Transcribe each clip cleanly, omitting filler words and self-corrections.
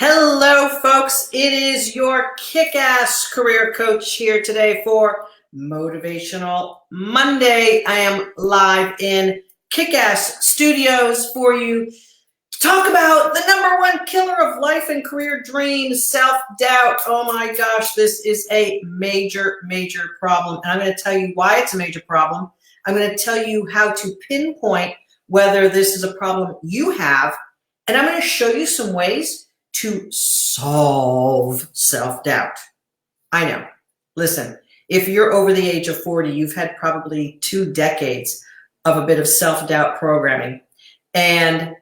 Hello, folks. It is your kick-ass career coach here today for Motivational Monday. I am live in Kick-Ass Studios for you to talk about the number one killer of life and career dreams, self-doubt. Oh my gosh, this is a major, major problem. And I'm going to tell you why it's a major problem. I'm going to tell you how to pinpoint whether this is a problem you have. And I'm going to show you some ways to solve self-doubt. I know. Listen, if you're over the age of 40, you've had probably 2 decades of a bit of self-doubt programming. And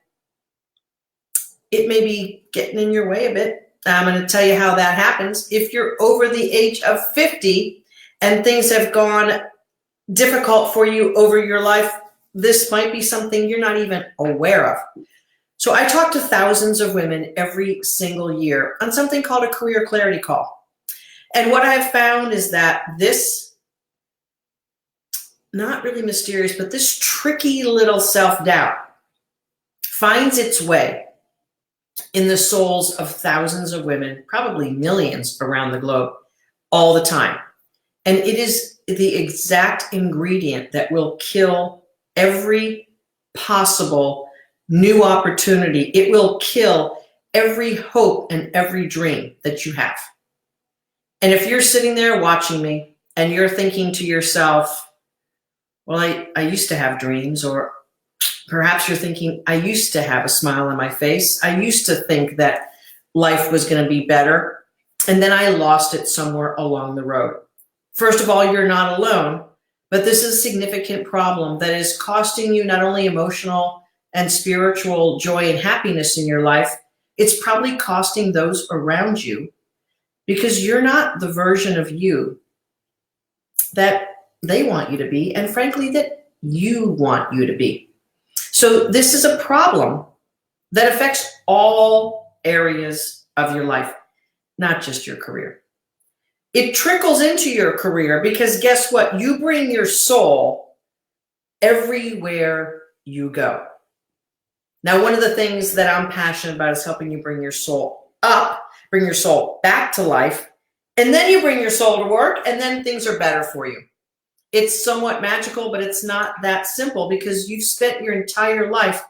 it may be getting in your way a bit. I'm going to tell you how that happens. If you're over the age of 50 and things have gone difficult for you over your life, this might be something you're not even aware of. So I talk to thousands of women every single year on something called a career clarity call. And what I've found is that this, not really mysterious, but this tricky little self-doubt finds its way in the souls of thousands of women, probably millions around the globe, all the time. And it is the exact ingredient that will kill every possible new opportunity. It will kill every hope and every dream that you have. And if you're sitting there watching me and you're thinking to yourself, well, I used to have dreams, or perhaps you're thinking, I used to have a smile on my face. I used to think that life was going to be better. And then I lost it somewhere along the road. First of all, you're not alone, but this is a significant problem that is costing you not only emotional and spiritual joy and happiness in your life, it's probably costing those around you because you're not the version of you that they want you to be, and frankly, that you want you to be. So this is a problem that affects all areas of your life, not just your career. It trickles into your career because guess what? You bring your soul everywhere you go. Now, one of the things that I'm passionate about is helping you bring your soul up, bring your soul back to life, and then you bring your soul to work, and then things are better for you. It's somewhat magical, but it's not that simple because you've spent your entire life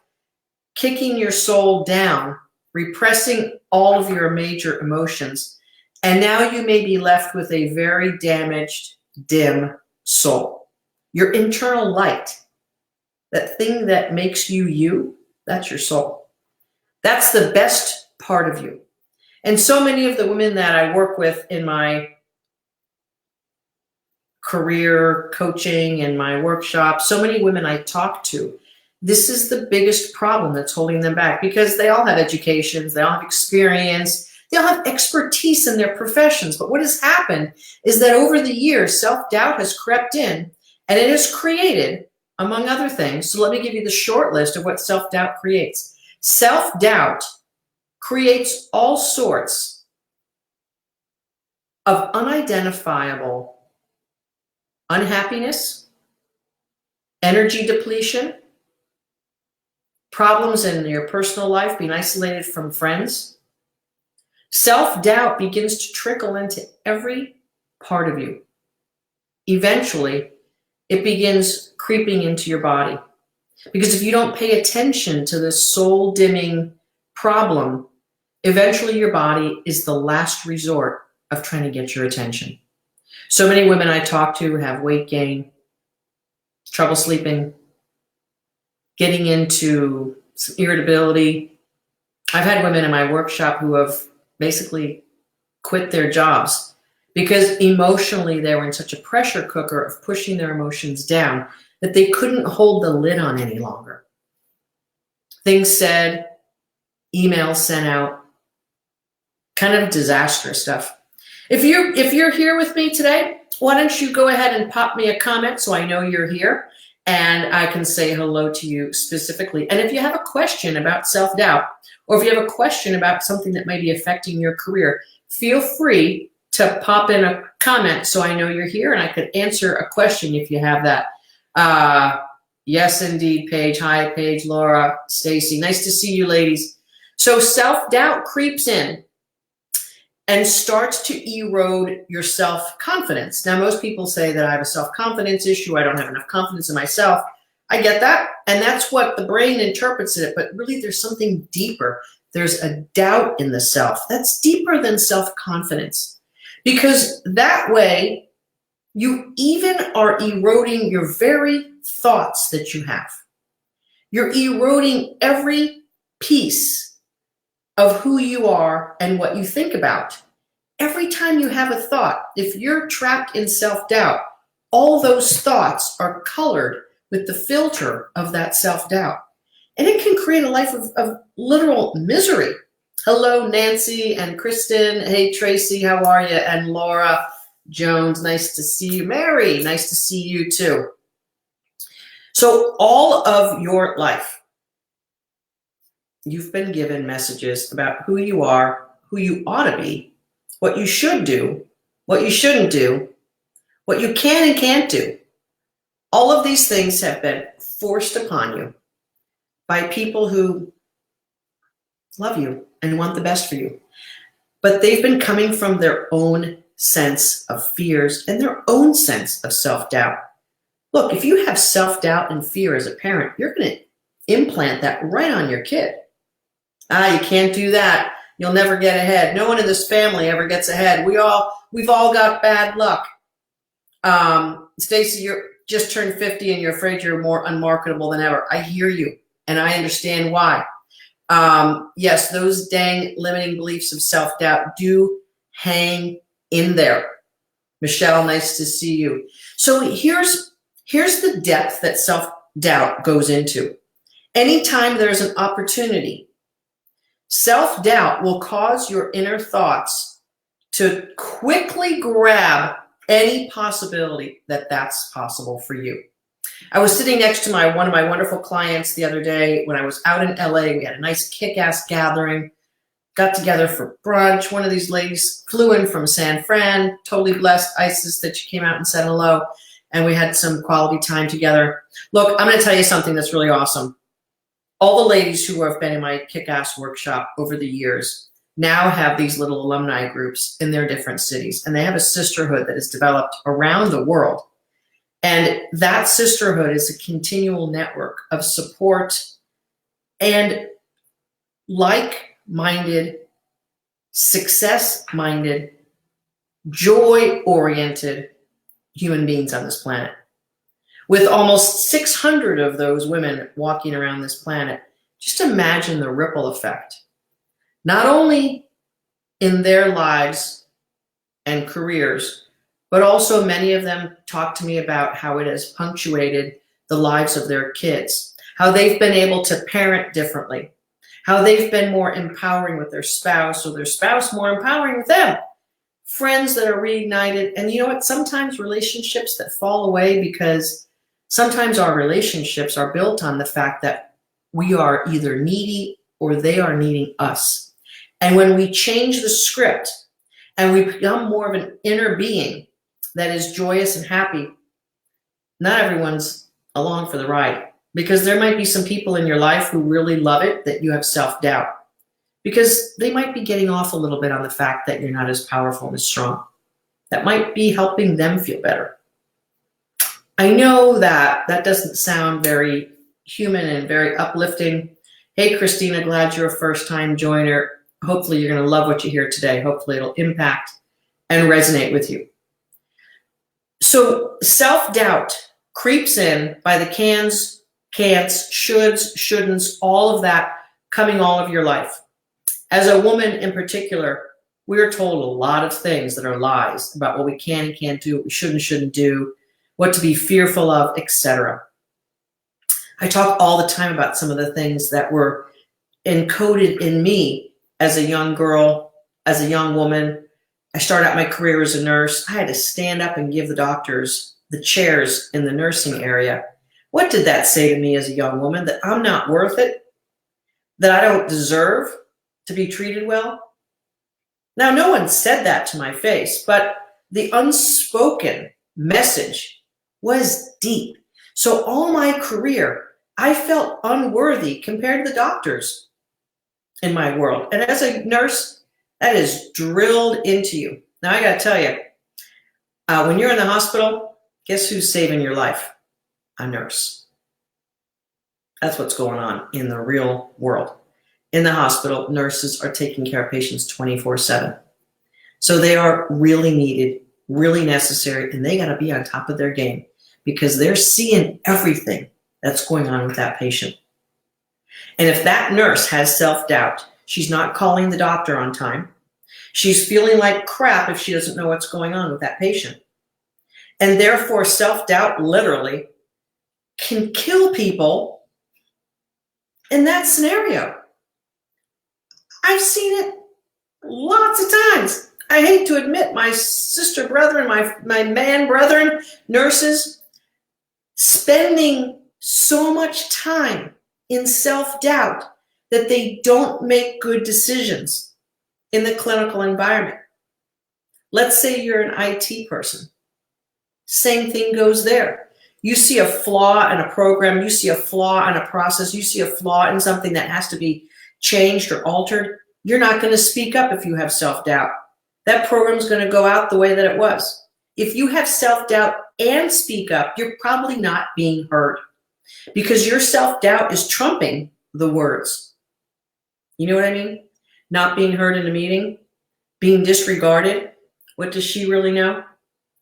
kicking your soul down, repressing all of your major emotions, and now you may be left with a very damaged, dim soul. Your internal light, that thing that makes you you, that's your soul. That's the best part of you. And so many of the women that I work with in my career coaching and my workshops, so many women I talk to, this is the biggest problem that's holding them back because they all have educations, they all have experience, they all have expertise in their professions. But what has happened is that over the years, self-doubt has crept in and it has created, among other things, so let me give you the short list of what self-doubt creates. Self-doubt creates all sorts of unidentifiable unhappiness, energy depletion, problems in your personal life, being isolated from friends. Self-doubt begins to trickle into every part of you. Eventually, it begins creeping into your body. Because if you don't pay attention to this soul-dimming problem, eventually your body is the last resort of trying to get your attention. So many women I talk to have weight gain, trouble sleeping, getting into some irritability. I've had women in my workshop who have basically quit their jobs because emotionally they were in such a pressure cooker of pushing their emotions down that they couldn't hold the lid on any longer. Things said, emails sent out, kind of disastrous stuff. If you're here with me today, why don't you go ahead and pop me a comment so I know you're here and I can say hello to you specifically. And if you have a question about self-doubt, or if you have a question about something that might be affecting your career, feel free to pop in a comment so I know you're here and I could answer a question if you have that. Yes, indeed, Paige. Hi, Paige, Laura, Stacy. Nice to see you, ladies. So self-doubt creeps in and starts to erode your self-confidence. Now, most people say that I have a self-confidence issue. I don't have enough confidence in myself. I get that. And that's what the brain interprets it. But really, there's something deeper. There's a doubt in the self that's deeper than self-confidence. Because that way, you even are eroding your very thoughts that you have. You're eroding every piece of who you are and what you think about. Every time you have a thought, if you're trapped in self-doubt, all those thoughts are colored with the filter of that self-doubt. And it can create a life of literal misery. Hello, Nancy and Kristen. Hey, Tracy, how are you? And Laura Jones, nice to see you. Mary, nice to see you too. So all of your life, you've been given messages about who you are, who you ought to be, what you should do, what you shouldn't do, what you can and can't do. All of these things have been forced upon you by people who love you and want the best for you. But they've been coming from their own sense of fears and their own sense of self-doubt. Look, if you have self-doubt and fear as a parent, you're going to implant that right on your kid. You can't do that. You'll never get ahead. No one in this family ever gets ahead. We've all got bad luck. Stacy, you're just turned 50 and you're afraid you're more unmarketable than ever. I hear you, and I understand why. Yes, those dang limiting beliefs of self-doubt do hang in there. Michelle, nice to see you. So here's the depth that self-doubt goes into. Anytime there's an opportunity, self-doubt will cause your inner thoughts to quickly grab any possibility that that's possible for you. I was sitting next to one of my wonderful clients the other day when I was out in LA. We had a nice kick-ass gathering, got together for brunch. One of these ladies flew in from San Fran, totally blessed, Isis, that she came out and said hello, and we had some quality time together. Look, I'm going to tell you something that's really awesome. All the ladies who have been in my kick-ass workshop over the years now have these little alumni groups in their different cities, and they have a sisterhood that is developed around the world. And that sisterhood is a continual network of support and like-minded, success-minded, joy-oriented human beings on this planet. With almost 600 of those women walking around this planet, just imagine the ripple effect. Not only in their lives and careers, but also many of them talk to me about how it has punctuated the lives of their kids, how they've been able to parent differently, how they've been more empowering with their spouse, or their spouse more empowering with them, friends that are reignited. And you know what? Sometimes relationships that fall away because sometimes our relationships are built on the fact that we are either needy or they are needing us. And when we change the script and we become more of an inner being that is joyous and happy, not everyone's along for the ride, because there might be some people in your life who really love it that you have self-doubt, because they might be getting off a little bit on the fact that you're not as powerful and as strong. That might be helping them feel better. I know that doesn't sound very human and very uplifting. Hey, Christina, glad you're a first-time joiner. Hopefully you're going to love what you hear today. Hopefully it'll impact and resonate with you. So self-doubt creeps in by the cans, can'ts, shoulds, shouldn'ts, all of that coming all of your life. As a woman in particular, we're told a lot of things that are lies about what we can and can't do, what we should and shouldn't do, what to be fearful of, etc. I talk all the time about some of the things that were encoded in me as a young girl, as a young woman. I started out my career as a nurse. I had to stand up and give the doctors the chairs in the nursing area. What did that say to me as a young woman? That I'm not worth it? That I don't deserve to be treated well? Now, no one said that to my face, but the unspoken message was deep. So all my career, I felt unworthy compared to the doctors. in my world. And as a nurse, that is drilled into you. Now, I got to tell you, when you're in the hospital, guess who's saving your life? A nurse. That's what's going on in the real world. In the hospital, nurses are taking care of patients 24/7. So they are really needed, really necessary, and they got to be on top of their game because they're seeing everything that's going on with that patient. And if that nurse has self-doubt, she's not calling the doctor on time. She's feeling like crap if she doesn't know what's going on with that patient. And therefore, self-doubt literally can kill people in that scenario. I've seen it lots of times. I hate to admit, my sister brethren, my man brethren, nurses, spending so much time in self-doubt that they don't make good decisions in the clinical environment. Let's say you're an IT person. Same thing goes there. You see a flaw in a program, you see a flaw in a process, you see a flaw in something that has to be changed or altered. You're not going to speak up if you have self-doubt. That program's going to go out the way that it was. If you have self-doubt and speak up, you're probably not being heard because your self-doubt is trumping the words. You know what I mean? Not being heard in a meeting, being disregarded. What does she really know?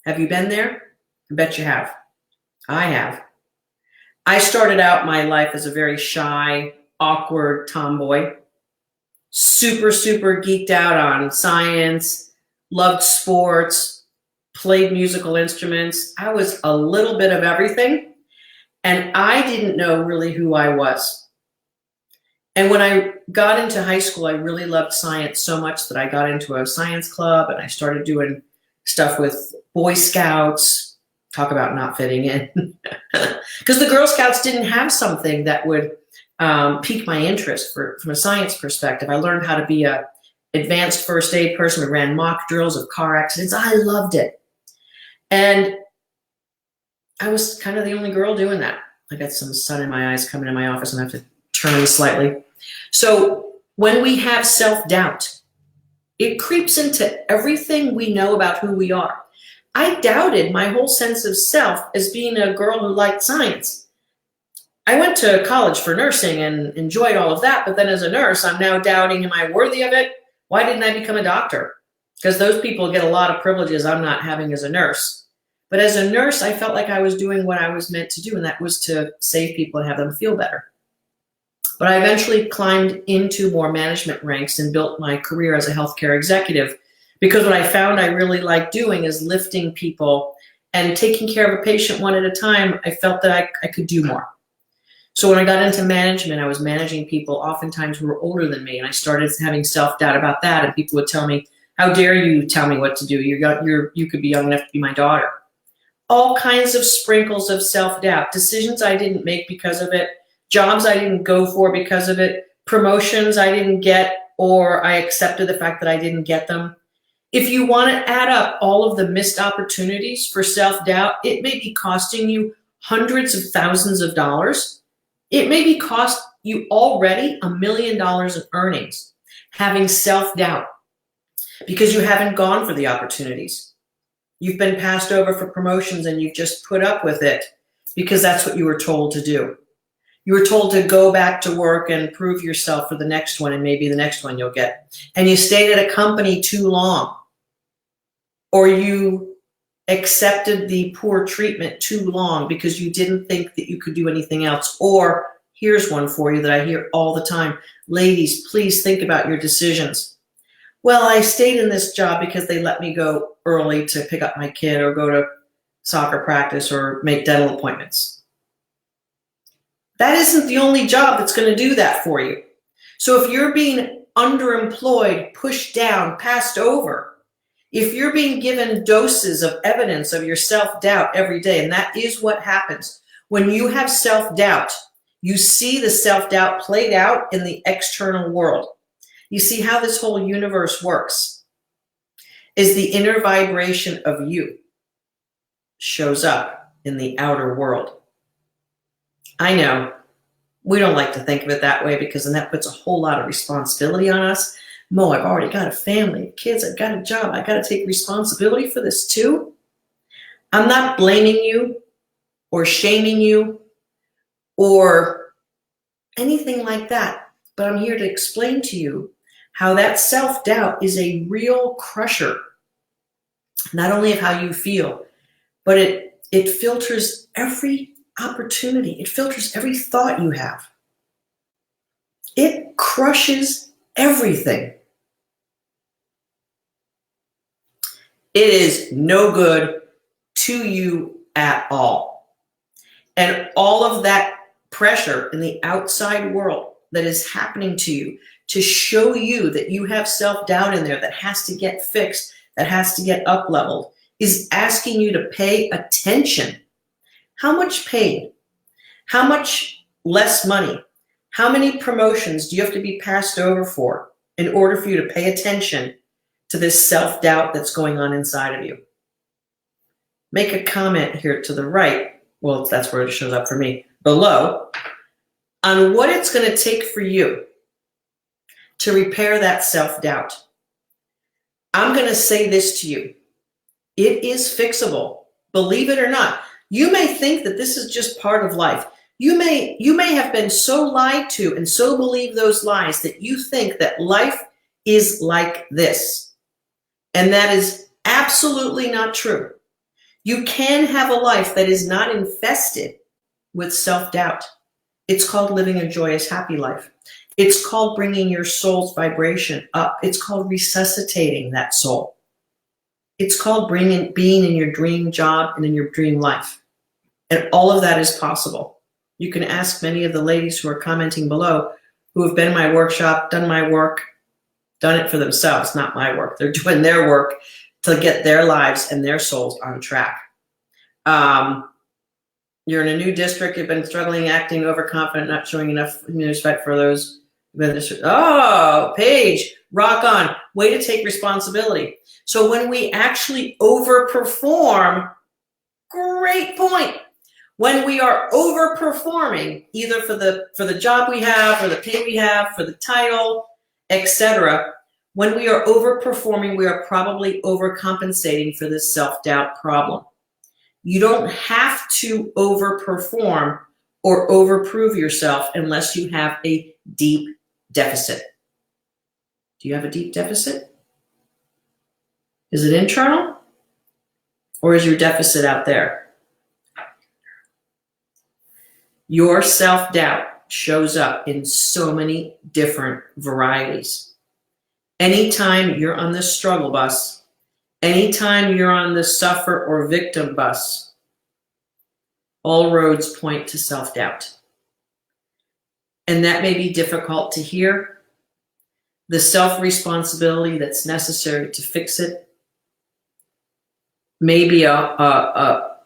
Have you been there? I bet you have. I have. I started out my life as a very shy, awkward tomboy, super geeked out on science, loved sports, played musical instruments. I was a little bit of everything, and I didn't know really who I was. And when I got into high school, I really loved science so much that I got into a science club, and I started doing stuff with Boy Scouts. Talk about not fitting in. Because the Girl Scouts didn't have something that would pique my interest from a science perspective. I learned how to be a advanced first aid person. We ran mock drills of car accidents. I loved it. And I was kind of the only girl doing that. I got some sun in my eyes coming in my office and I have to turn slightly. So when we have self-doubt, it creeps into everything we know about who we are. I doubted my whole sense of self as being a girl who liked science. I went to college for nursing and enjoyed all of that, but then as a nurse, I'm now doubting, am I worthy of it? Why didn't I become a doctor? Because those people get a lot of privileges I'm not having as a nurse. But as a nurse, I felt like I was doing what I was meant to do, and that was to save people and have them feel better. But I eventually climbed into more management ranks and built my career as a healthcare executive because what I found I really liked doing is lifting people and taking care of a patient one at a time. I felt that I could do more. So when I got into management, I was managing people oftentimes who were older than me, and I started having self-doubt about that, and people would tell me, how dare you tell me what to do? You could be young enough to be my daughter. All kinds of sprinkles of self-doubt, decisions I didn't make because of it, jobs I didn't go for because of it, promotions I didn't get, or I accepted the fact that I didn't get them. If you want to add up all of the missed opportunities for self-doubt, it may be costing you hundreds of thousands of dollars. It may be cost you already $1 million in earnings having self-doubt because you haven't gone for the opportunities. You've been passed over for promotions and you've just put up with it because that's what you were told to do. You were told to go back to work and prove yourself for the next one, and maybe the next one you'll get. And you stayed at a company too long, or you accepted the poor treatment too long because you didn't think that you could do anything else. Or here's one for you that I hear all the time. Ladies, please think about your decisions. Well, I stayed in this job because they let me go early to pick up my kid or go to soccer practice or make dental appointments. That isn't the only job that's going to do that for you. So if you're being underemployed, pushed down, passed over, if you're being given doses of evidence of your self-doubt every day, and that is what happens. When you have self-doubt, you see the self-doubt played out in the external world. You see how this whole universe works is the inner vibration of you shows up in the outer world. I know We don't like to think of it that way because then that puts a whole lot of responsibility on us. Mo, I've already got a family, kids, I've got a job. I got to take responsibility for this too. I'm not blaming you or shaming you or anything like that, but I'm here to explain to you how that self-doubt is a real crusher, not only of how you feel, but it filters every opportunity. It filters every thought you have. It crushes everything. It is no good to you at all. And all of that pressure in the outside world that is happening to you to show you that you have self-doubt in there that has to get fixed, that has to get up-leveled, is asking you to pay attention. How much pain? How much less money? How many promotions do you have to be passed over for in order for you to pay attention to this self-doubt that's going on inside of you? Make a comment here to the right, well, that's where it shows up for me, below, on what it's going to take for you to repair that self-doubt. I'm going to say this to you. It is fixable, believe it or not. You may think that this is just part of life. You may have been so lied to and so believe those lies that you think that life is like this. And that is absolutely not true. You can have a life that is not infested with self-doubt. It's called living a joyous, happy life. It's called bringing your soul's vibration up. It's called resuscitating that soul. It's called being in your dream job and in your dream life. And all of that is possible. You can ask many of the ladies who are commenting below who have been in my workshop, done my work, done it for themselves, not my work. They're doing their work to get their lives and their souls on track. You're in a new district, you've been struggling, acting overconfident, not showing enough respect for those. Oh, Paige, rock on. Way to take responsibility. So when we actually overperform, great point. When we are overperforming, either for the job we have, or the pay we have, for the title, etc., when we are overperforming, we are probably overcompensating for this self-doubt problem. You don't have to overperform or overprove yourself unless you have a deep deficit. Do you have a deep deficit? Is it internal? Or is your deficit out there? Your self-doubt shows up in so many different varieties. Anytime you're on the struggle bus, anytime you're on the suffer or victim bus, all roads point to self-doubt. And that may be difficult to hear. The self-responsibility that's necessary to fix it may be a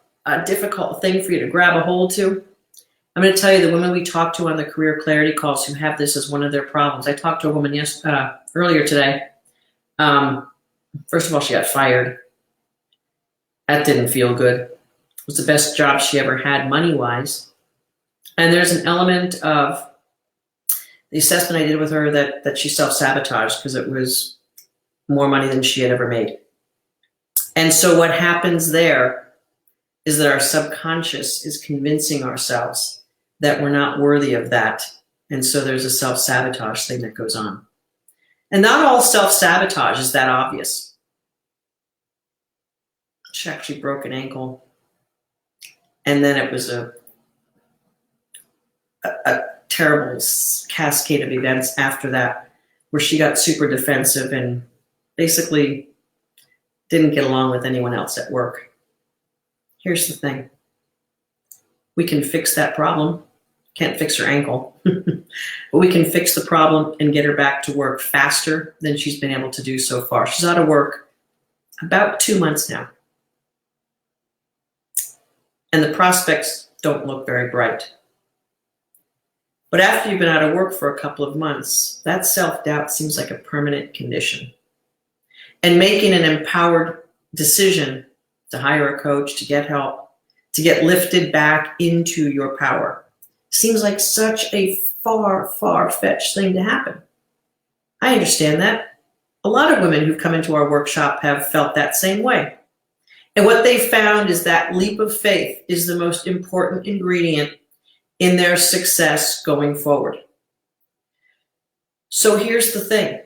difficult thing for you to grab a hold to. I'm going to tell you, the women we talked to on the career clarity calls who have this as one of their problems. I talked to a woman earlier today. First of all, she got fired. That didn't feel good. It was the best job she ever had money-wise. And there's an element of the assessment I did with her that she self-sabotaged because it was more money than she had ever made. And so what happens there is that our subconscious is convincing ourselves that we're not worthy of that. And so there's a self-sabotage thing that goes on. And not all self-sabotage is that obvious. She actually broke an ankle. And then it was a terrible cascade of events after that, where she got super defensive and basically didn't get along with anyone else at work. Here's the thing. We can fix that problem. Can't fix her ankle. But we can fix the problem and get her back to work faster than she's been able to do so far. She's out of work about 2 months now. And the prospects don't look very bright. But after you've been out of work for a couple of months, that self-doubt seems like a permanent condition. And making an empowered decision to hire a coach, to get help, to get lifted back into your power, seems like such a far-fetched thing to happen. I understand that. A lot of women who've come into our workshop have felt that same way. And what they found is that leap of faith is the most important ingredient in their success going forward. So here's the thing.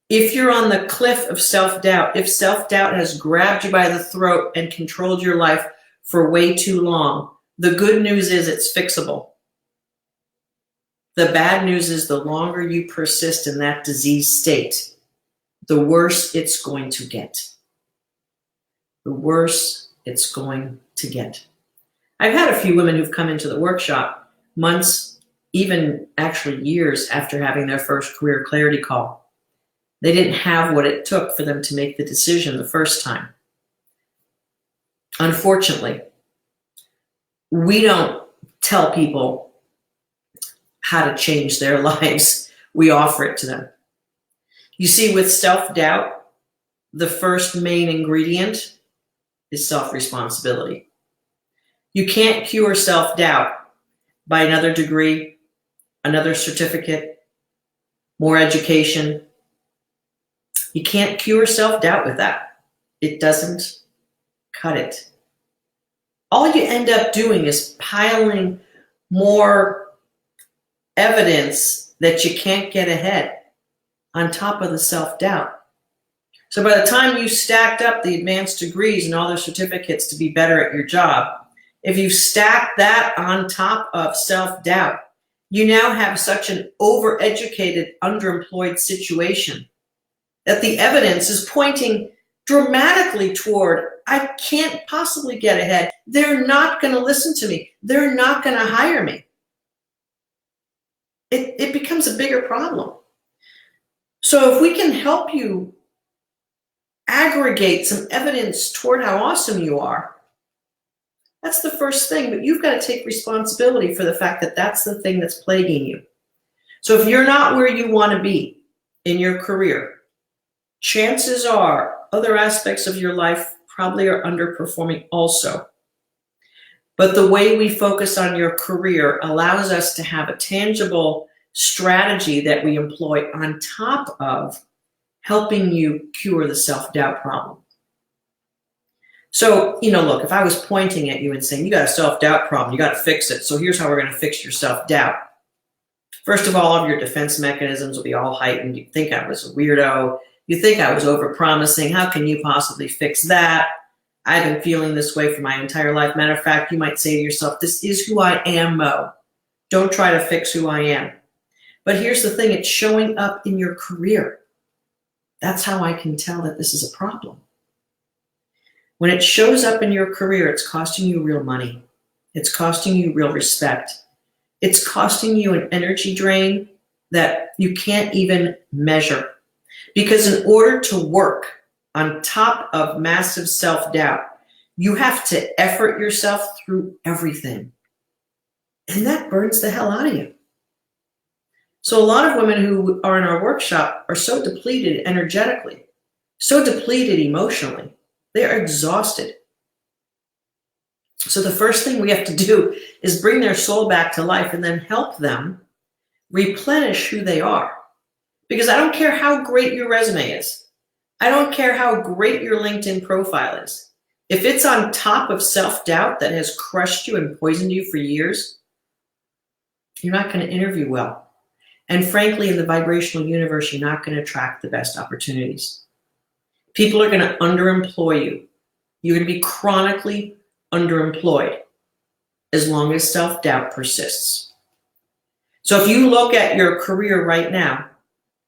If you're on the cliff of self-doubt, if self-doubt has grabbed you by the throat and controlled your life for way too long, the good news is it's fixable. The bad news is the longer you persist in that disease state, the worse it's going to get. The worse it's going to get. I've had a few women who've come into the workshop months, even actually years after having their first career clarity call. They didn't have what it took for them to make the decision the first time. Unfortunately, we don't tell people how to change their lives. We offer it to them. You see, with self-doubt, the first main ingredient is self-responsibility. You can't cure self-doubt by another degree, another certificate, more education. You can't cure self-doubt with that. It doesn't cut it. All you end up doing is piling more evidence that you can't get ahead on top of the self-doubt. So by the time you stacked up the advanced degrees and all the certificates to be better at your job, if you stack that on top of self-doubt, you now have such an overeducated, underemployed situation that the evidence is pointing dramatically toward, I can't possibly get ahead. They're not going to listen to me. They're not going to hire me. It becomes a bigger problem. So if we can help you aggregate some evidence toward how awesome you are, that's the first thing. But you've got to take responsibility for the fact that that's the thing that's plaguing you. So if you're not where you want to be in your career, chances are other aspects of your life probably are underperforming also. But the way we focus on your career allows us to have a tangible strategy that we employ on top of helping you cure the self-doubt problem. So, look, if I was pointing at you and saying, you got a self-doubt problem, you got to fix it. So here's how we're going to fix your self-doubt. First of all of your defense mechanisms will be all heightened. You think I was a weirdo. You think I was over-promising. How can you possibly fix that? I've been feeling this way for my entire life. Matter of fact, you might say to yourself, this is who I am, Mo. Don't try to fix who I am. But here's the thing, it's showing up in your career. That's how I can tell that this is a problem. When it shows up in your career, it's costing you real money. It's costing you real respect. It's costing you an energy drain that you can't even measure. Because in order to work on top of massive self-doubt, you have to effort yourself through everything. And that burns the hell out of you. So a lot of women who are in our workshop are so depleted energetically, so depleted emotionally, they're exhausted. So the first thing we have to do is bring their soul back to life and then help them replenish who they are. Because I don't care how great your resume is. I don't care how great your LinkedIn profile is. If it's on top of self-doubt that has crushed you and poisoned you for years, you're not going to interview well. And frankly, in the vibrational universe, you're not going to attract the best opportunities. People are going to underemploy you. You're going to be chronically underemployed as long as self-doubt persists. So if you look at your career right now,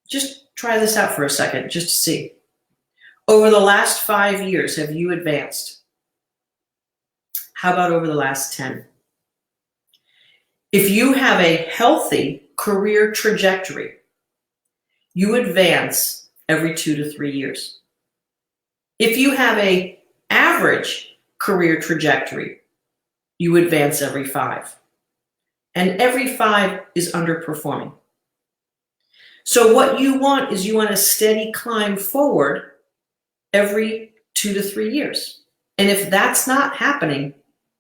just try this out for a second, just to see. Over the last 5 years, have you advanced? How about over the last 10? If you have a healthy career trajectory, you advance every 2 to 3 years. If you have an average career trajectory, you advance every 5. And every 5 is underperforming. So what you want is you want a steady climb forward every 2 to 3 years. And if that's not happening,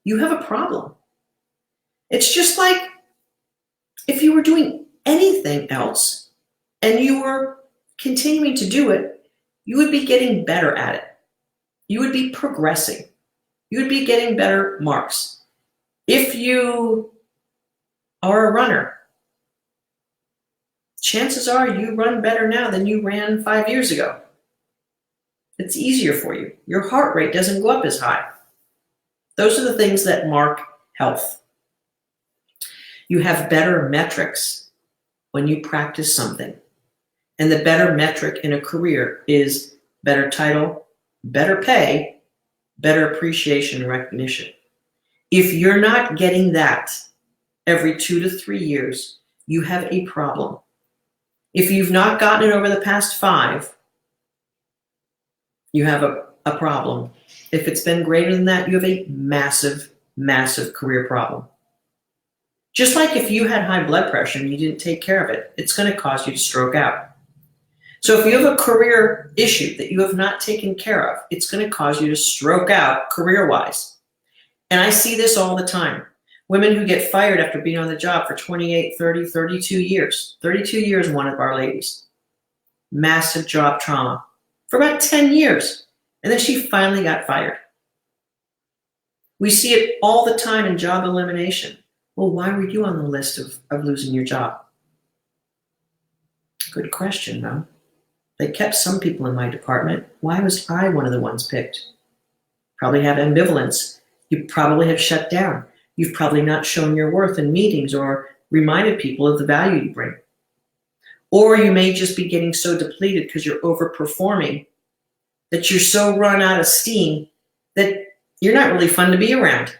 you have a problem. It's just like If you were doing anything else and you were continuing to do it, you would be getting better at it. You would be progressing. You would be getting better marks. If you are a runner, chances are you run better now than you ran 5 years ago. It's easier for you. Your heart rate doesn't go up as high. Those are the things that mark health. You have better metrics when you practice something. And the better metric in a career is better title, better pay, better appreciation and recognition. If you're not getting that every 2 to 3 years, you have a problem. If you've not gotten it over the past 5, you have a problem. If it's been greater than that, you have a massive, massive career problem. Just like if you had high blood pressure and you didn't take care of it, it's going to cause you to stroke out. So if you have a career issue that you have not taken care of, it's going to cause you to stroke out career-wise. And I see this all the time. Women who get fired after being on the job for 28, 30, 32 years. 32 years, one of our ladies. Massive job trauma for about 10 years. And then she finally got fired. We see it all the time in job elimination. Well, why were you on the list of losing your job? Good question, though. They kept some people in my department. Why was I one of the ones picked? Probably have ambivalence. You probably have shut down. You've probably not shown your worth in meetings or reminded people of the value you bring. Or you may just be getting so depleted because you're overperforming that you're so run out of steam that you're not really fun to be around.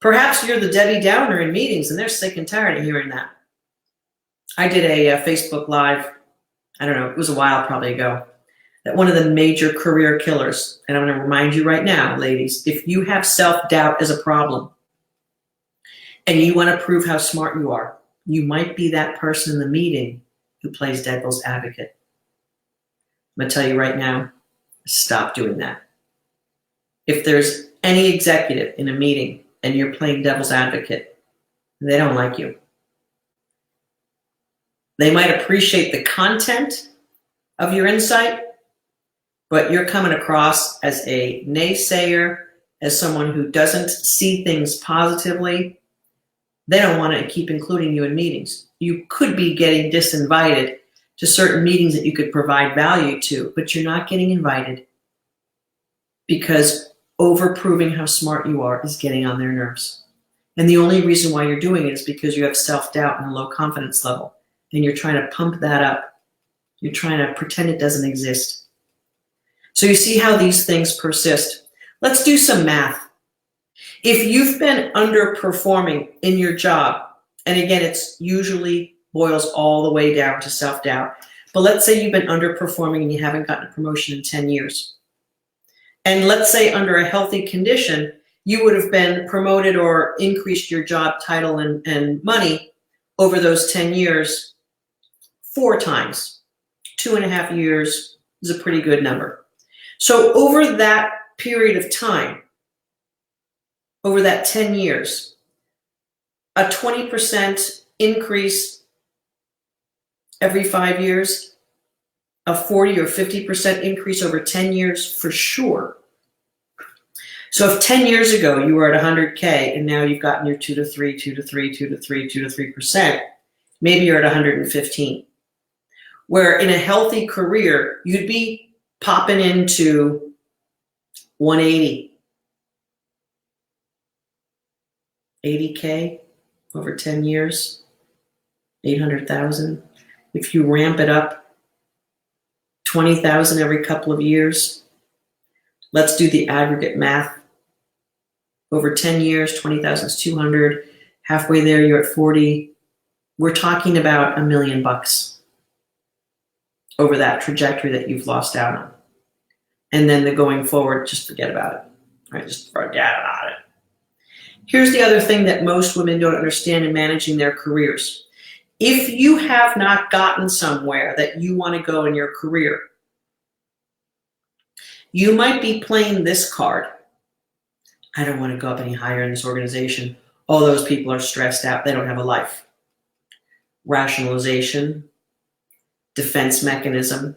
Perhaps you're the Debbie Downer in meetings and they're sick and tired of hearing that. I did a Facebook Live, I don't know, it was a while probably ago, that one of the major career killers, and I'm going to remind you right now, ladies, if you have self-doubt as a problem and you want to prove how smart you are, you might be that person in the meeting who plays devil's advocate. I'm going to tell you right now, stop doing that. If there's any executive in a meeting and you're playing devil's advocate, they don't like you. They might appreciate the content of your insight, but you're coming across as a naysayer, as someone who doesn't see things positively. They don't want to keep including you in meetings. You could be getting disinvited to certain meetings that you could provide value to, but you're not getting invited because overproving how smart you are is getting on their nerves. And the only reason why you're doing it is because you have self-doubt and a low confidence level, and you're trying to pump that up. You're trying to pretend it doesn't exist. So you see how these things persist. Let's do some math. If you've been underperforming in your job, and again, it's usually boils all the way down to self-doubt, but let's say you've been underperforming and you haven't gotten a promotion in 10 years. And let's say under a healthy condition, you would have been promoted or increased your job title and money over those 10 years 4 times. 2.5 years is a pretty good number. So over that period of time, over that 10 years, a 20% increase every 5 years, a 40 or 50% increase over 10 years for sure. So if 10 years ago you were at 100K and now you've gotten your 2 to 3, 2 to 3, 2 to 3, 2 to 3%, maybe you're at 115. Where in a healthy career, you'd be popping into 180. 80K over 10 years, 800,000. If you ramp it up, 20,000 every couple of years. Let's do the aggregate math. Over 10 years, 20,000 is 200. Halfway there, you're at 40. We're talking about $1 million over that trajectory that you've lost out on. And then the going forward, just forget about it. Right? Just forget about it. Here's the other thing that most women don't understand in managing their careers. If you have not gotten somewhere that you want to go in your career, you might be playing this card. I don't want to go up any higher in this organization. All those people are stressed out. They don't have a life. rationalization, defense mechanism.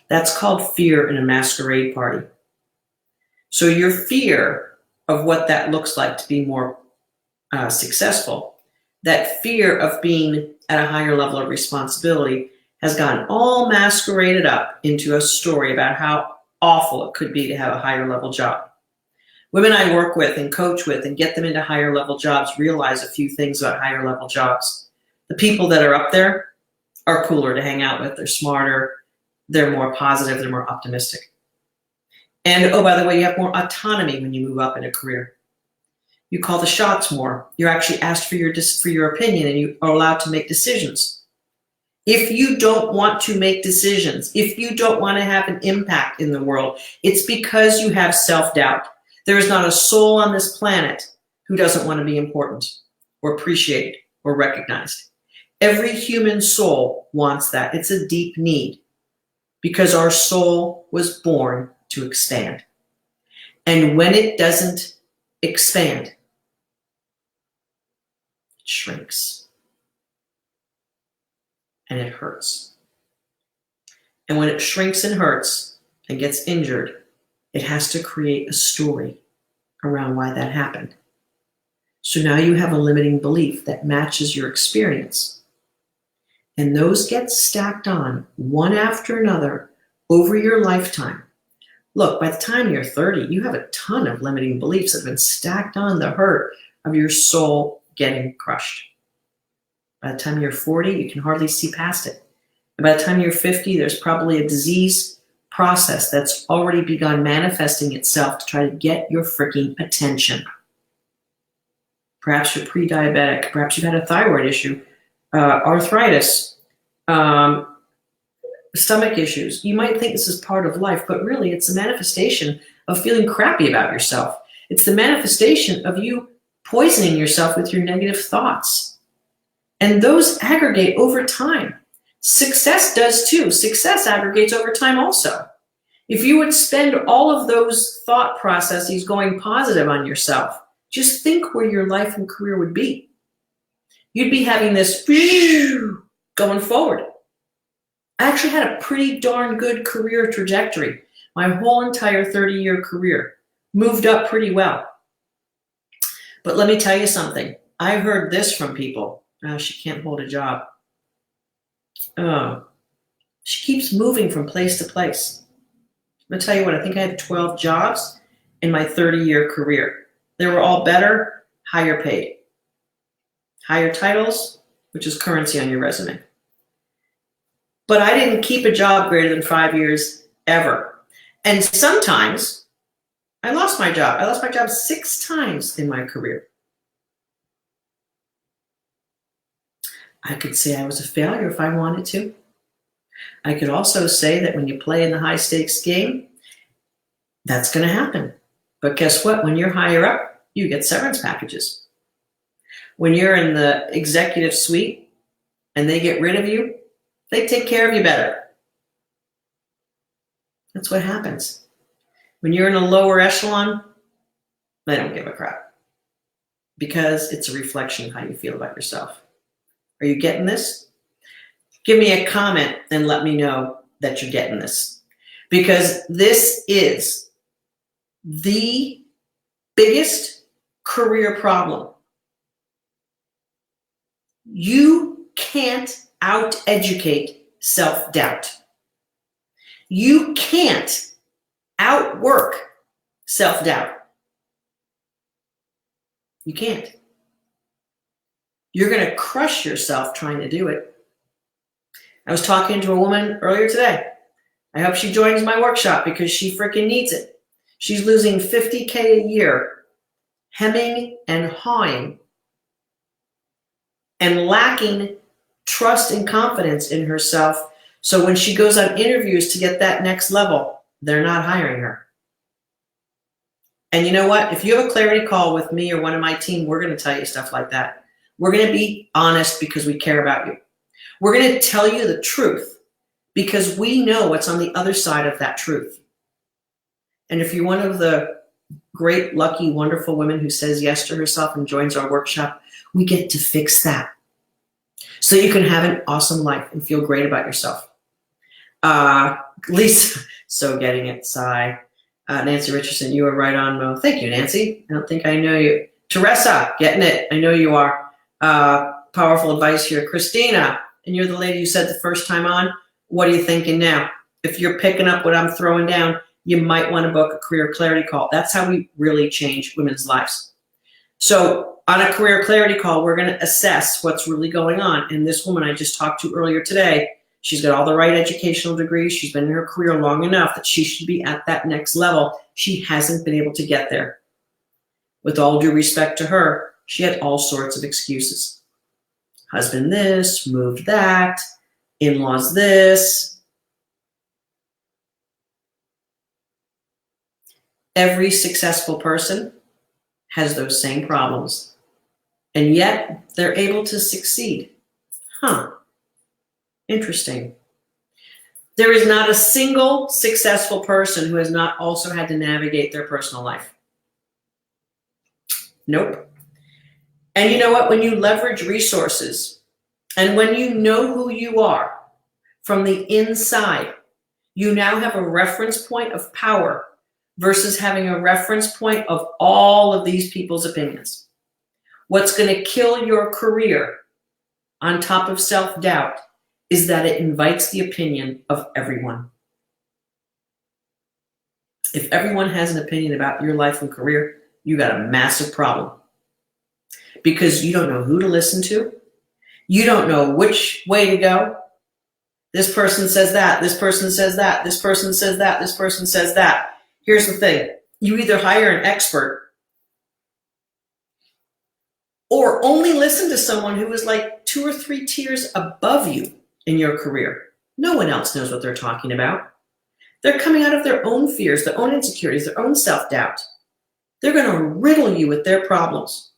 That's called fear in a masquerade party. So your fear of what that looks like to be more successful, that fear of being at a higher level of responsibility has gotten all masqueraded up into a story about how awful it could be to have a higher level job. Women I work with and coach with and get them into higher level jobs realize a few things about higher level jobs. The people that are up there are cooler to hang out with. They're smarter. They're more positive. They're more optimistic. And oh, by the way, you have more autonomy when you move up in a career. You call the shots more. You're actually asked for your opinion, and you are allowed to make decisions. If you don't want to make decisions, if you don't want to have an impact in the world, it's because you have self-doubt. There is not a soul on this planet who doesn't want to be important or appreciated or recognized. Every human soul wants that. It's a deep need because our soul was born to expand. And when it doesn't expand, it shrinks and it hurts. And when it shrinks and hurts and gets injured, it has to create a story around why that happened. So now you have a limiting belief that matches your experience. And those get stacked on one after another over your lifetime. Look, by the time you're 30, you have a ton of limiting beliefs that have been stacked on the hurt of your soul getting crushed. By the time you're 40, you can hardly see past it. And by the time you're 50, there's probably a disease process that's already begun manifesting itself to try to get your freaking attention. Perhaps you're pre-diabetic. Perhaps you've had a thyroid issue, arthritis, stomach issues. You might think this is part of life, but really it's a manifestation of feeling crappy about yourself. It's the manifestation of you poisoning yourself with your negative thoughts. And those aggregate over time. Success does too. Success aggregates over time also. If you would spend all of those thought processes going positive on yourself, just think where your life and career would be. You'd be having this going forward. I actually had a pretty darn good career trajectory. My whole entire 30-year career moved up pretty well. But let me tell you something. I heard this from people. She can't hold a job. She keeps moving from place to place. I'm going to tell you what, I think I had 12 jobs in my 30-year career. They were all better, higher paid. Higher titles, which is currency on your resume. But I didn't keep a job greater than 5 years ever. And sometimes I lost my job. I lost my job 6 times in my career. I could say I was a failure if I wanted to. I could also say that when you play in the high stakes game, that's going to happen. But guess what? When you're higher up, you get severance packages. When you're in the executive suite and they get rid of you, they take care of you better. That's what happens. When you're in a lower echelon, they don't give a crap because it's a reflection of how you feel about yourself. Are you getting this? Give me a comment and let me know that you're getting this, because this is the biggest career problem. You can't out-educate self-doubt. You can't outwork self-doubt. You can't. You're going to crush yourself trying to do it. I was talking to a woman earlier today. I hope she joins my workshop because she freaking needs it. She's losing $50K a year, hemming and hawing, and lacking trust and confidence in herself. So when she goes on interviews to get that next level, they're not hiring her. And you know what? If you have a clarity call with me or one of my team, we're going to tell you stuff like that. We're going to be honest because we care about you. We're going to tell you the truth because we know what's on the other side of that truth. And if you're one of the great, lucky, wonderful women who says yes to herself and joins our workshop, we get to fix that. so you can have an awesome life and feel great about yourself. Lisa, so getting it, sigh. Nancy Richardson, you are right on, Mo. Thank you, Nancy. I don't think I know you. Teresa, getting it. I know you are. Powerful advice here. Christina, and you're the lady who said the first time on. What are you thinking now? If you're picking up what I'm throwing down, you might want to book a career clarity call. That's how we really change women's lives. So on a career clarity call, we're going to assess what's really going on. And this woman I just talked to earlier today, she's got all the right educational degrees. She's been in her career long enough that she should be at that next level. She hasn't been able to get there. With all due respect to her, she had all sorts of excuses. Husband this, moved that, in-laws this. Every successful person has those same problems, and yet they're able to succeed. Interesting. There is not a single successful person who has not also had to navigate their personal life. Nope. And you know what? When you leverage resources and when you know who you are from the inside, you now have a reference point of power versus having a reference point of all of these people's opinions. What's going to kill your career on top of self-doubt is that it invites the opinion of everyone. If everyone has an opinion about your life and career, you got a massive problem. Because you don't know who to listen to. You don't know which way to go. This person says that, this person says that, this person says that, this person says that. Here's the thing. You either hire an expert or only listen to someone who is like 2 or 3 tiers above you in your career. No one else knows what they're talking about. They're coming out of their own fears, their own insecurities, their own self-doubt. They're going to riddle you with their problems.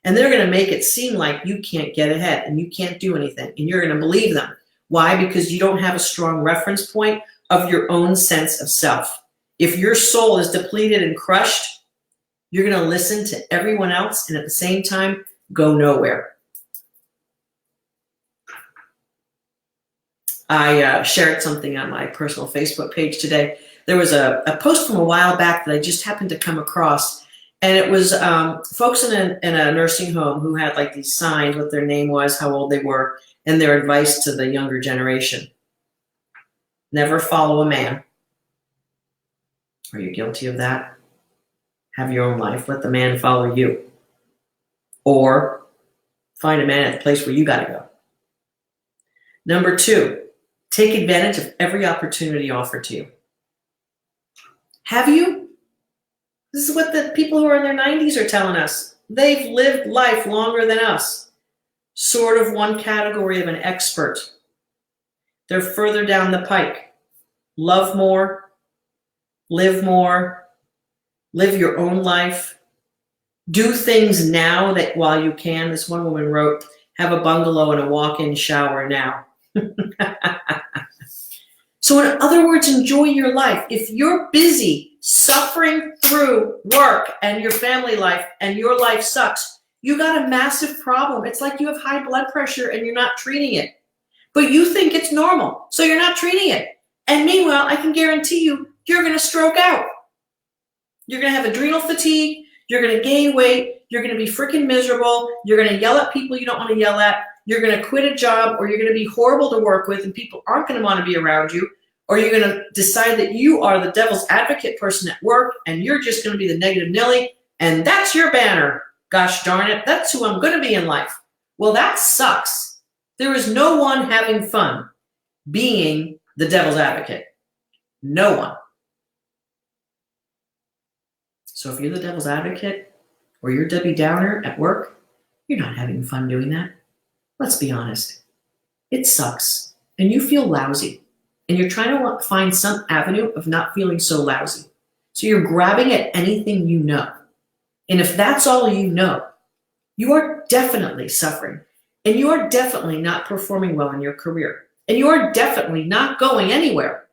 And they're going to make it seem like you can't get ahead and you can't do anything. And you're going to believe them. Why? Because you don't have a strong reference point of your own sense of self. If your soul is depleted and crushed, you're going to listen to everyone else and at the same time go nowhere. I shared something on my personal Facebook page today. There was a post from a while back that I just happened to come across. And it was folks in a nursing home who had like these signs, what their name was, how old they were, and their advice to the younger generation. Never follow a man. Are you guilty of that? Have your own life. Let the man follow you. Or find a man at the place where you got to go. Number 2, take advantage of every opportunity offered to you. Have you? This is what the people who are in their 90s are telling us. They've lived life longer than us. Sort of one category of an expert. They're further down the pike. Love more. Live more. Live your own life. Do things now that while you can. This one woman wrote, have a bungalow and a walk-in shower now. So in other words, enjoy your life. If you're busy suffering through work and your family life and your life sucks, you got a massive problem. It's like you have high blood pressure and you're not treating it. But you think it's normal, so you're not treating it. And meanwhile, I can guarantee you, you're going to stroke out. You're going to have adrenal fatigue. You're going to gain weight. You're going to be freaking miserable. You're going to yell at people you don't want to yell at. You're going to quit a job, or you're going to be horrible to work with and people aren't going to want to be around you. Or you're going to decide that you are the devil's advocate person at work and you're just going to be the negative Nelly. And that's your banner. Gosh darn it. That's who I'm going to be in life. Well, that sucks. There is no one having fun being the devil's advocate. No one. So if you're the devil's advocate or you're Debbie Downer at work, you're not having fun doing that. Let's be honest. It sucks. And you feel lousy. And you're trying to find some avenue of not feeling so lousy. So you're grabbing at anything you know. And if that's all you know, you are definitely suffering. And you are definitely not performing well in your career. And you are definitely not going anywhere.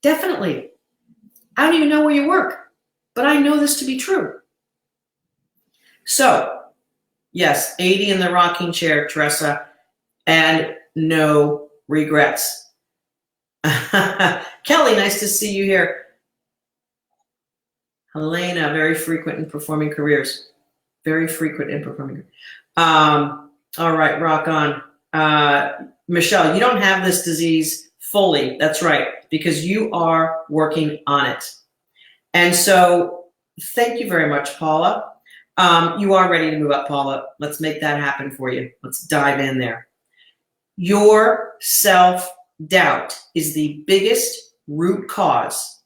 Definitely. I don't even know where you work, but I know this to be true. So, yes, 80 in the rocking chair, Teresa. and no regrets. Kelly, nice to see you here. Helena, very frequent in performing careers. Very frequent in performing. All right, rock on. Michelle, you don't have this disease fully. That's right, because you are working on it. And so thank you very much, Paula. You are ready to move up, Paula. Let's make that happen for you. Let's dive in there. Your self-doubt is the biggest root cause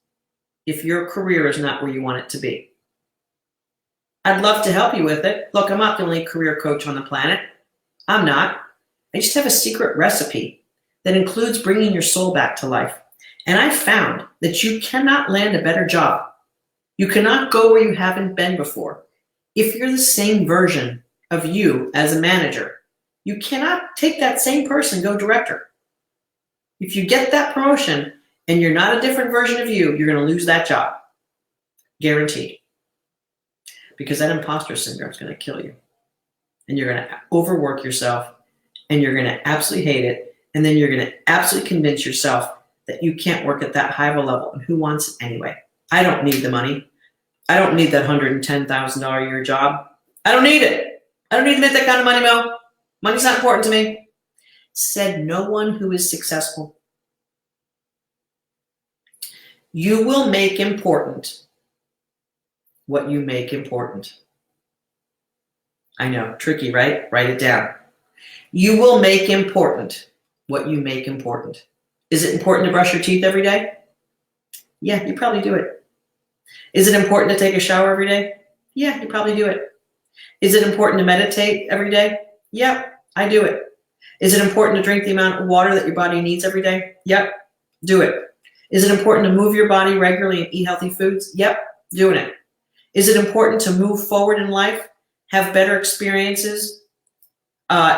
if your career is not where you want it to be. I'd love to help you with it. Look, I'm not the only career coach on the planet. I'm not. I just have a secret recipe that includes bringing your soul back to life. And I found that you cannot land a better job. You cannot go where you haven't been before if you're the same version of you as a manager. You cannot take that same person and go director. If you get that promotion and you're not a different version of you, you're going to lose that job. Guaranteed. Because that imposter syndrome is going to kill you. And you're going to overwork yourself and you're going to absolutely hate it. And then you're going to absolutely convince yourself that you can't work at that high of a level. And who wants it anyway? I don't need the money. I don't need that $110,000 a year job. I don't need it. I don't need to make that kind of money, Mo. Money's not important to me. Said no one who is successful. You will make important what you make important. I know, tricky, right? Write it down. You will make important what you make important. Is it important to brush your teeth every day? Yeah, you probably do it. Is it important to take a shower every day? Yeah, you probably do it. Is it important to meditate every day? Yep, I do it. Is it important to drink the amount of water that your body needs every day? Yep, do it. Is it important to move your body regularly and eat healthy foods? Yep, doing it. Is it important to move forward in life, have better experiences,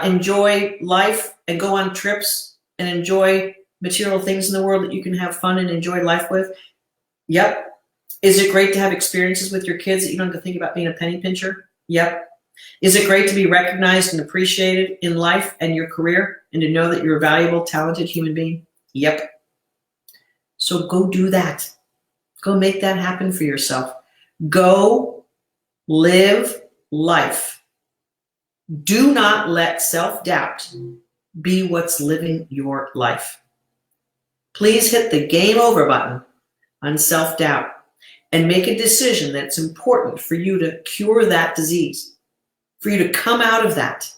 enjoy life and go on trips and enjoy material things in the world that you can have fun and enjoy life with? Yep. Is it great to have experiences with your kids that you don't have to think about being a penny pincher? Yep. Is it great to be recognized and appreciated in life and your career and to know that you're a valuable, talented human being? Yep. So go do that. Go make that happen for yourself. Go live life. Do not let self-doubt be what's living your life. Please hit the game over button on self-doubt and make a decision that's important for you to cure that disease, for you to come out of that.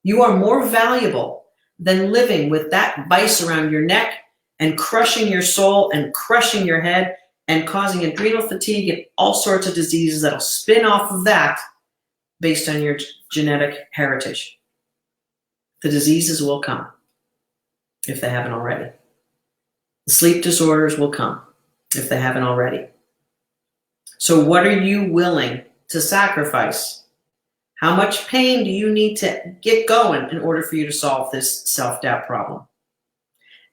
You are more valuable than living with that vice around your neck and crushing your soul and crushing your head and causing adrenal fatigue and all sorts of diseases that'll spin off of that based on your genetic heritage. The diseases will come if they haven't already. The sleep disorders will come if they haven't already. So what are you willing to sacrifice? How much pain do you need to get going in order for you to solve this self-doubt problem?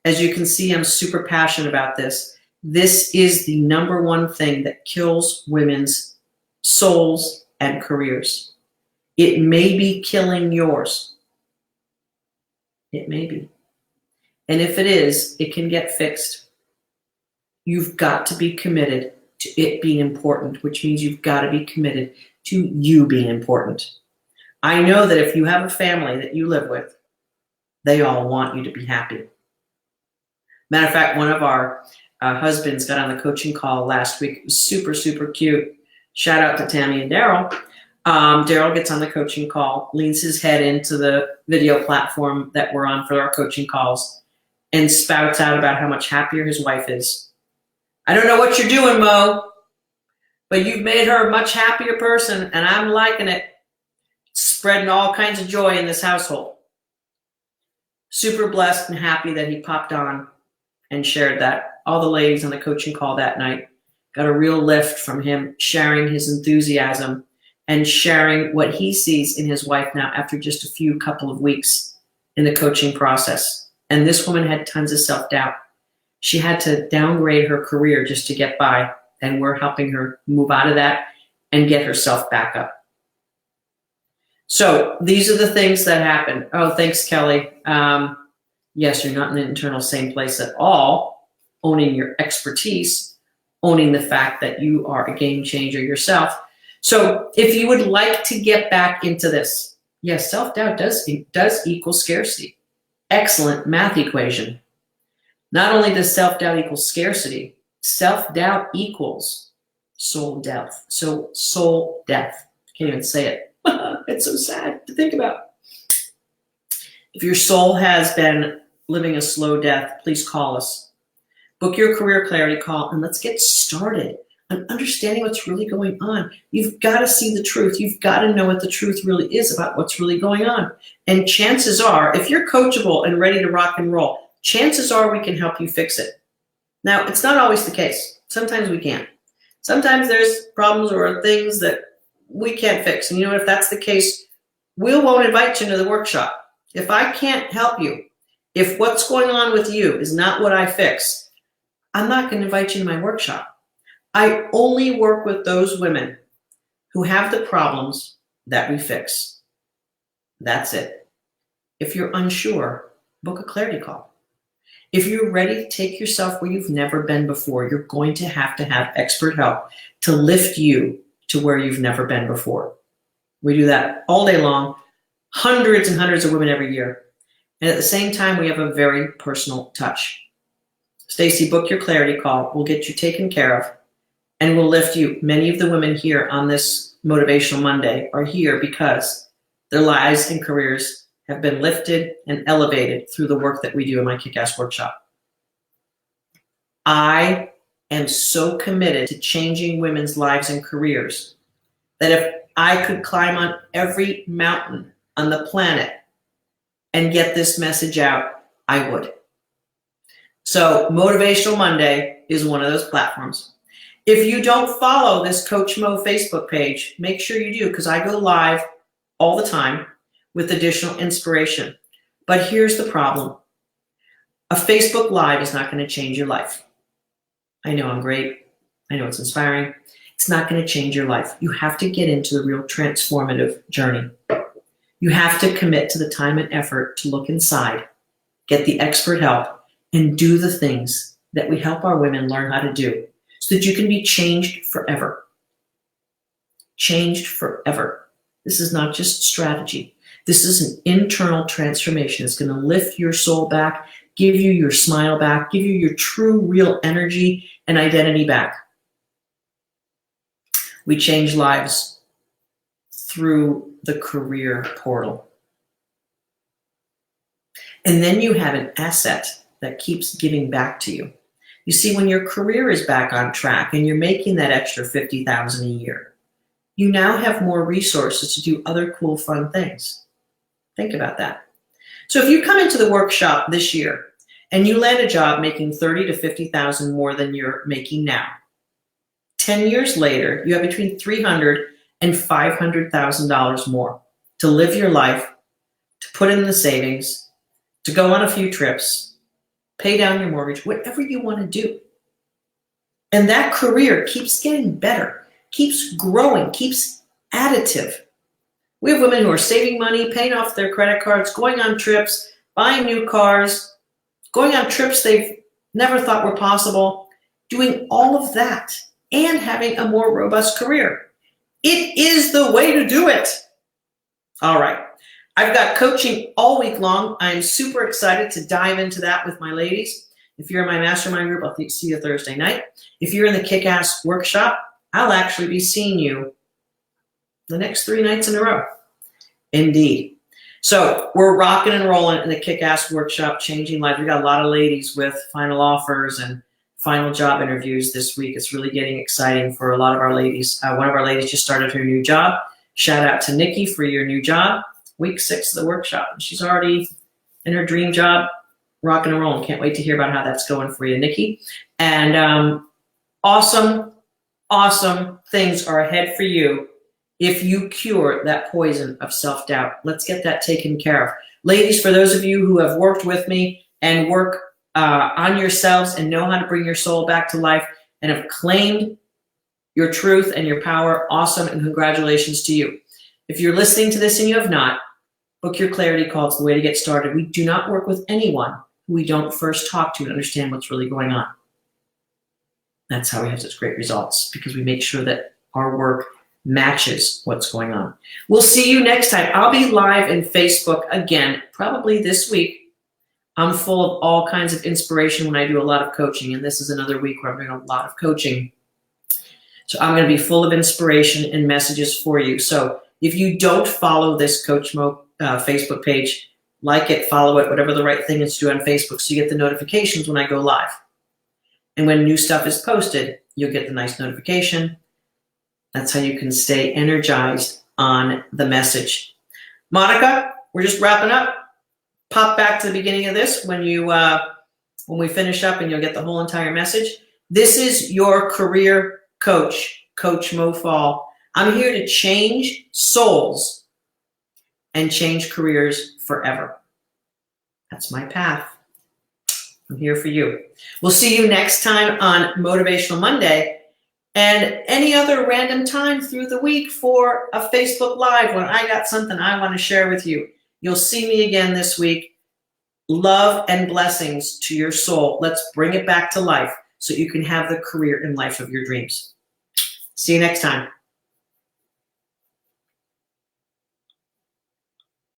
As you can see, I'm super passionate about this. This is the number one thing that kills women's souls and careers. It may be killing yours. It may be. And if it is, it can get fixed. You've got to be committed to it being important, which means you've got to be committed to you being important. I know that if you have a family that you live with, they all want you to be happy. Matter of fact, one of our husbands got on the coaching call last week. It was super, super cute. Shout out to Tammy and Daryl. Daryl gets on the coaching call, leans his head into the video platform that we're on for our coaching calls, and spouts out about how much happier his wife is. I don't know what you're doing, Mo, but you've made her a much happier person, and I'm liking it. Spreading all kinds of joy in this household. Super blessed and happy that he popped on and shared that. All the ladies on the coaching call that night got a real lift from him sharing his enthusiasm and sharing what he sees in his wife now after just a couple of weeks in the coaching process. And this woman had tons of self-doubt. She had to downgrade her career just to get by, and we're helping her move out of that and get herself back up. So these are the things that happen. Oh, thanks, Kelly. Yes, you're not in the internal same place at all. Owning your expertise, owning the fact that you are a game changer yourself. So if you would like to get back into this, yes, self-doubt does equal scarcity. Excellent math equation. Not only does self-doubt equal scarcity, self-doubt equals soul death. So soul death. Can't even say it. It's so sad to think about. If your soul has been living a slow death, please call us. Book your career clarity call and let's get started on understanding what's really going on. You've got to see the truth. You've got to know what the truth really is about what's really going on. And chances are, if you're coachable and ready to rock and roll, chances are we can help you fix it. Now, it's not always the case. Sometimes we can't. Sometimes there's problems or things that we can't fix. And you know what, if that's the case, we won't invite you to the workshop. If I can't help you, if what's going on with you is not what I fix, I'm not going to invite you to my workshop. I only work with those women who have the problems that we fix. That's it. If you're unsure, book a clarity call. If you're ready to take yourself where you've never been before, you're going to have expert help to lift you to where you've never been before. We do that all day long, hundreds and hundreds of women every year. And at the same time, we have a very personal touch. Stacy, book your clarity call. We'll get you taken care of and we'll lift you. Many of the women here on this Motivational Monday are here because their lives and careers have been lifted and elevated through the work that we do in my Kick-Ass Workshop. I am so committed to changing women's lives and careers that if I could climb on every mountain on the planet and get this message out, I would. So Motivational Monday is one of those platforms. If you don't follow this Coach Mo Facebook page, make sure you do, because I go live all the time with additional inspiration. But here's the problem. A Facebook Live is not going to change your life. I know I'm great. I know it's inspiring. It's not going to change your life. You have to get into the real transformative journey. You have to commit to the time and effort to look inside, get the expert help, and do the things that we help our women learn how to do so that you can be changed forever. Changed forever. This is not just strategy. This is an internal transformation. It's going to lift your soul back, give you your smile back, give you your true, real energy and identity back. We change lives through the career portal. And then you have an asset that keeps giving back to you. You see, when your career is back on track and you're making that extra $50,000 a year, you now have more resources to do other cool, fun things. Think about that. So if you come into the workshop this year and you land a job making $30,000 to $50,000 more than you're making now, 10 years later, you have between $300,000 and $500,000 more to live your life, to put in the savings, to go on a few trips, pay down your mortgage, whatever you want to do. And that career keeps getting better, keeps growing, keeps additive. We have women who are saving money, paying off their credit cards, going on trips, buying new cars, going on trips they've never thought were possible, doing all of that and having a more robust career. It is the way to do it. All right. I've got coaching all week long. I'm super excited to dive into that with my ladies. If you're in my mastermind group, I'll see you Thursday night. If you're in the Kick-Ass Workshop, I'll actually be seeing you the next 3 nights in a row. Indeed. So we're rocking and rolling in the Kick-Ass Workshop, changing lives. We got a lot of ladies with final offers and final job interviews this week. It's really getting exciting for a lot of our ladies. One of our ladies just started her new job. Shout out to Nikki for your new job. Week 6 of the workshop. She's already in her dream job, rocking and rolling. Can't wait to hear about how that's going for you, Nikki. And awesome, awesome things are ahead for you if you cure that poison of self-doubt. Let's get that taken care of. Ladies, for those of you who have worked with me and work on yourselves and know how to bring your soul back to life and have claimed your truth and your power, awesome, and congratulations to you. If you're listening to this and you have not, book your clarity call. It's the way to get started. We do not work with anyone who we don't first talk to and understand what's really going on. That's how we have such great results, because we make sure that our work matches what's going on. We'll see you next time. I'll be live in Facebook again, probably this week. I'm full of all kinds of inspiration when I do a lot of coaching, and this is another week where I'm doing a lot of coaching. So I'm going to be full of inspiration and messages for you. So if you don't follow this Coach Mo Facebook page, like it, follow it, whatever the right thing is to do on Facebook, so you get the notifications when I go live. And when new stuff is posted, you'll get the nice notification. That's how you can stay energized on the message. Monica, we're just wrapping up. Pop back to the beginning of this when we finish up, and you'll get the whole entire message. This is your career coach, Coach Mo Faul. I'm here to change souls and change careers forever. That's my path. I'm here for you. We'll see you next time on Motivational Monday, and any other random time through the week for a Facebook Live when I got something I want to share with you. You'll see me again this week. Love and blessings to your soul. Let's bring it back to life so you can have the career and life of your dreams. See you next time.